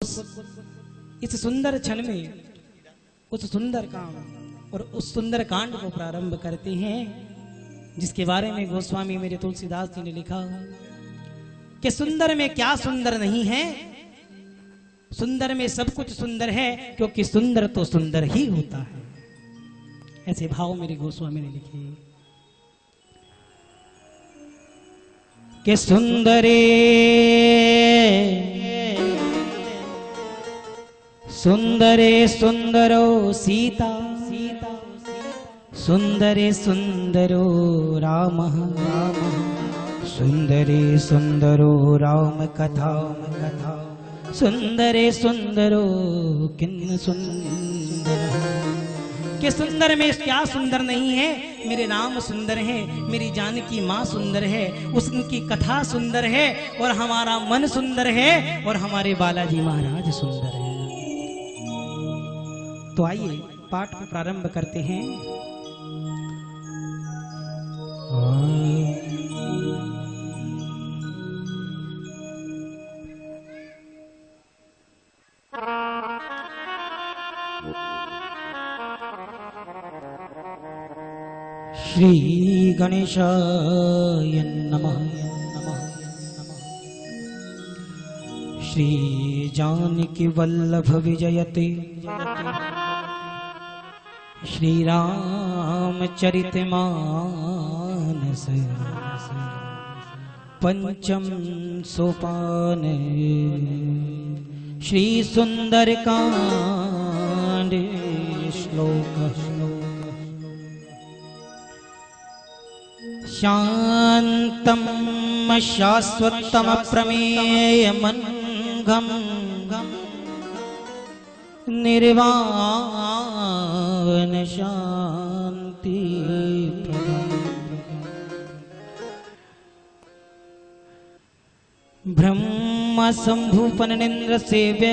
इस सुंदर क्षण में उस सुंदर काम और उस सुंदर कांड को प्रारंभ करते हैं जिसके बारे में गोस्वामी मेरे तुलसीदास जी ने लिखा कि सुंदर में क्या सुंदर नहीं है, सुंदर में सब कुछ सुंदर है, क्योंकि सुंदर तो सुंदर ही होता है। ऐसे भाव मेरे गोस्वामी ने लिखे कि सुंदरे सुंदरे सुंदरो सीता, सुंदरे सुंदरो राम, सुंदरे सुंदरो राम कथा, सुंदरे सुंदरो किन्न सुंदर। कि सुंदर में क्या सुंदर नहीं है, मेरे राम सुंदर है, मेरी जानकी माँ सुंदर है, उसकी कथा सुंदर है, और हमारा मन सुंदर है, और हमारे बालाजी महाराज सुंदर है। तो आइए पाठ को प्रारंभ करते हैं। श्री गणेशाय नमः। श्री जानकी वल्लभ विजयते श्री रामचरित मानस पंचम सोपान श्री सुंदर कांड श्लोक। शांतम शाश्वतम प्रमेय मनघम निर्वाण शांति ब्रह्म संभूपन निंद्र सेव्य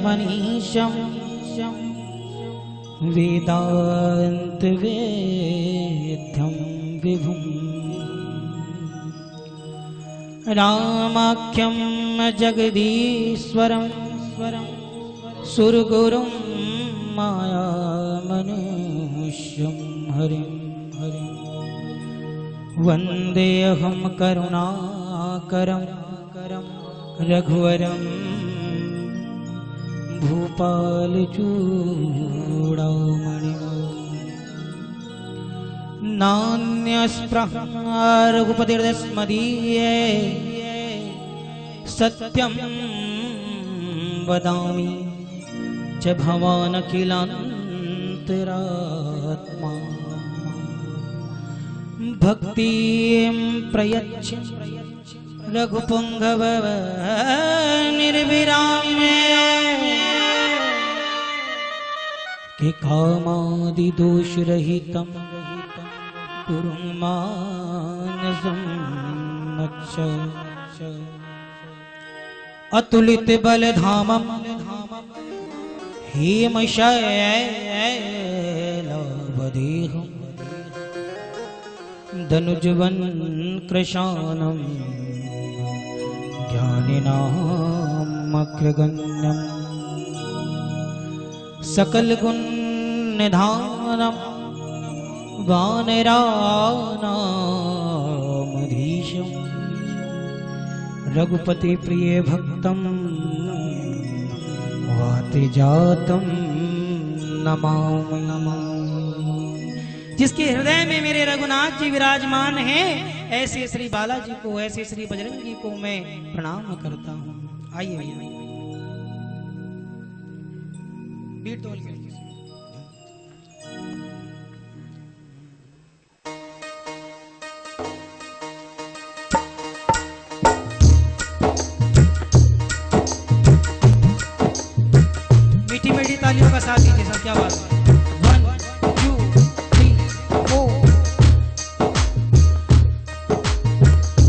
मनीषम वेदांत वेद्यम विभुम रामाख्यम जगदीश्वरम सुरगुरुं माया मनुष्यं हरिं वन्देऽहं करुणाकरं रघुवरं भूपालचूडामणिं नान्यस्पृहा रघुपतिर्दस्मदीये सत्यं वदामि च भवान् अखिलान्तरात्मा भक्तिं प्रयच्छ रघुपुङ्गव निर्विरामे कि कामादिदोषरहितं कुरु मानसं मच्छ अतुलित बलधामं हेमशैलवदेहं धनुजवन् कृशानं ज्ञानिनामग्रगण्यं सकलगुणनिधानं वानराणामधीशं रघुपति प्रिय भक्तं वातिजातं नमामि। जिसके हृदय में मेरे रघुनाथ जी विराजमान हैं, ऐसे श्री बालाजी को, ऐसे श्री बजरंगी को मैं प्रणाम करता हूँ। आइए बीट तोल के तालियों का साथ दीजिए सब। क्या बात है। 1 2 3 4।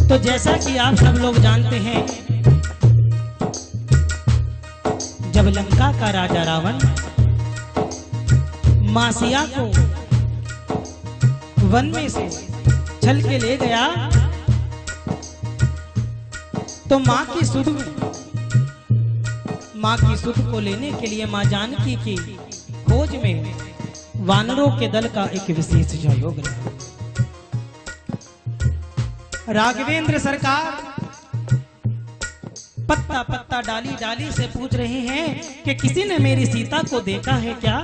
तो जैसा कि आप सब लोग जानते हैं, जब लंका का राजा रावण मां सीता को वन में से छल के ले गया, तो मां की सुध में माँ की सुध को लेने के लिए माँ जानकी की खोज में वानरों के दल का एक विशेष सहयोग रहा। राघवेंद्र सरकार पत्ता पत्ता डाली डाली से पूछ रहे हैं कि किसी ने मेरी सीता को देखा है क्या?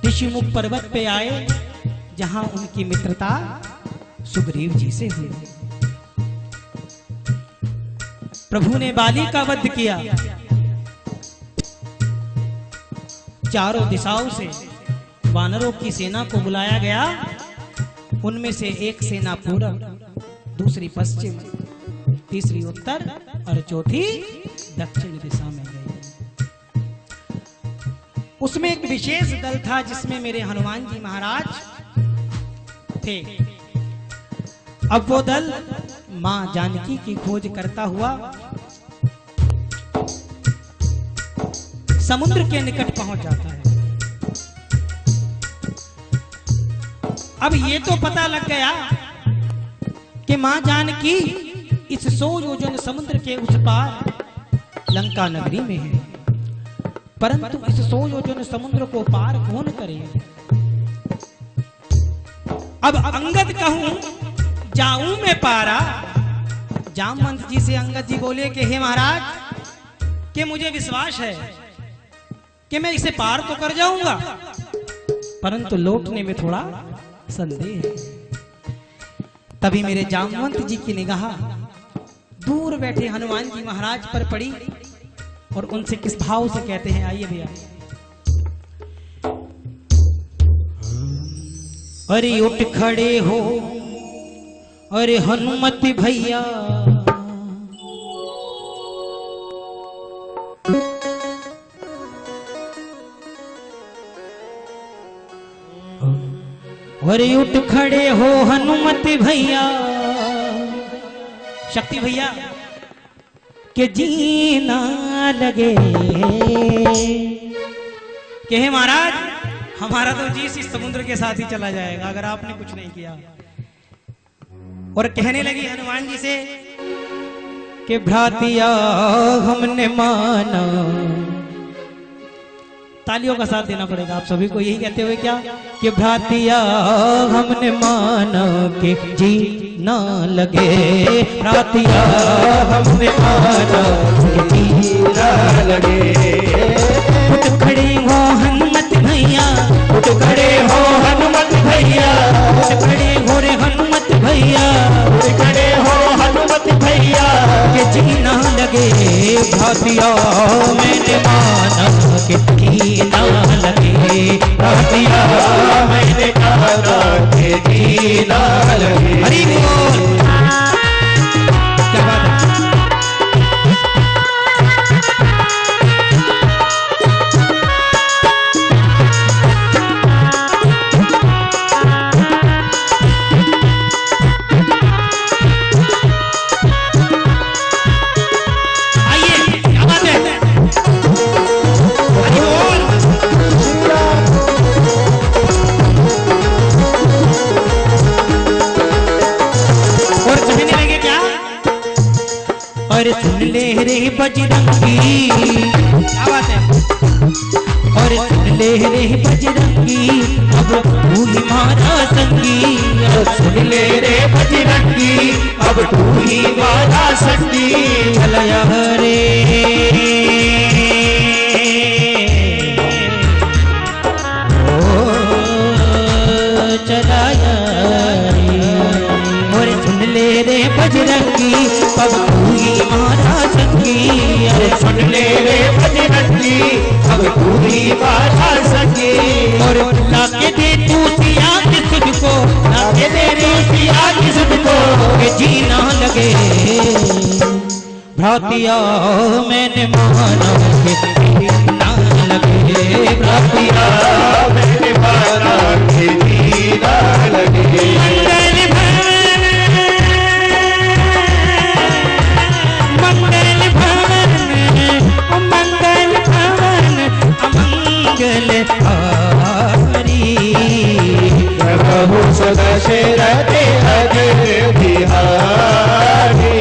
ऋषिमुख पर्वत पे आए जहां उनकी मित्रता सुग्रीव जी से हुई। प्रभु ने बाली का वध किया। चारों दिशाओं से वानरों की सेना को बुलाया गया। उनमें से एक सेना पूरब, दूसरी पश्चिम, तीसरी उत्तर और चौथी दक्षिण दिशा में गई। उसमें एक विशेष दल था जिसमें मेरे हनुमान जी महाराज थे। अब वो दल मां जानकी की खोज करता हुआ समुद्र के निकट पहुंच जाता है। अब ये तो पता लग गया कि मां जानकी इस 100 योजन समुद्र के उस पार लंका नगरी में है, परंतु इस 100 योजन समुद्र को पार कौन करे? अब अंगद कहूं जाऊं मैं पारा। जामवंत जी से अंगद जी बोले कि हे महाराज, कि मुझे विश्वास है कि मैं इसे पार तो कर जाऊंगा, परंतु लौटने में थोड़ा संदेह है। तभी मेरे जामवंत जी की निगाह दूर बैठे हनुमान जी महाराज पर पड़ी और उनसे किस भाव से कहते हैं, आइए भैया। अरे उठ खड़े हो, अरे हनुमत भैया, अरे उठ खड़े हो हनुमत भैया, शक्ति भैया के जीना लगे। कि हे महाराज, हमारा तो जी इस समुद्र के साथ ही चला जाएगा अगर आपने कुछ नहीं किया। और कहने लगी हनुमान जी से कि भ्रातिया हमने माना। तालियों का साथ देना पड़ेगा आप सभी को, यही कहते हुए क्या कि भ्रातिया हमने माना कि जी ना लगे। भ्रातिया हमने माना कि जी ना लगे। उठ खड़े हो हनुमत भैया, उठ खड़े हो हनुमत भैया, उठ खड़े हो रे हनुमत भैया, उठ खड़े हो हनुमत भैया कि जी ना लगे। भ्रातिया मैंने माना कि जी ना लगे। भ्रातिया मैंने माना कि जी ना लगे। हरि बोल। क्या बात है। और सुन ले रे बजरंगी, क्या बात है। और सुन ले रे बजरंगी, अब तू ही मारा संगी। और सुन ले रे बजरंगी, अब तू ही मारा संगी। चलया रे ओ चलाया रे। और सुन ले रे बजरंगी, अब तू ही मारा संगी। अरे सुन ले रे बजरंगी, अब तू ही मारा संगी। और लाके दे तू सिया की सुध को, लाके दे रे सिया की सुध को कि जी ना लगे। भ्रातिया मैंने माना कि जी ना लगे। भ्रातिया मैंने माना कि जी ना लगे। प्रभु सदशरथ अजर बिहारी।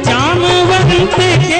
जामवंत के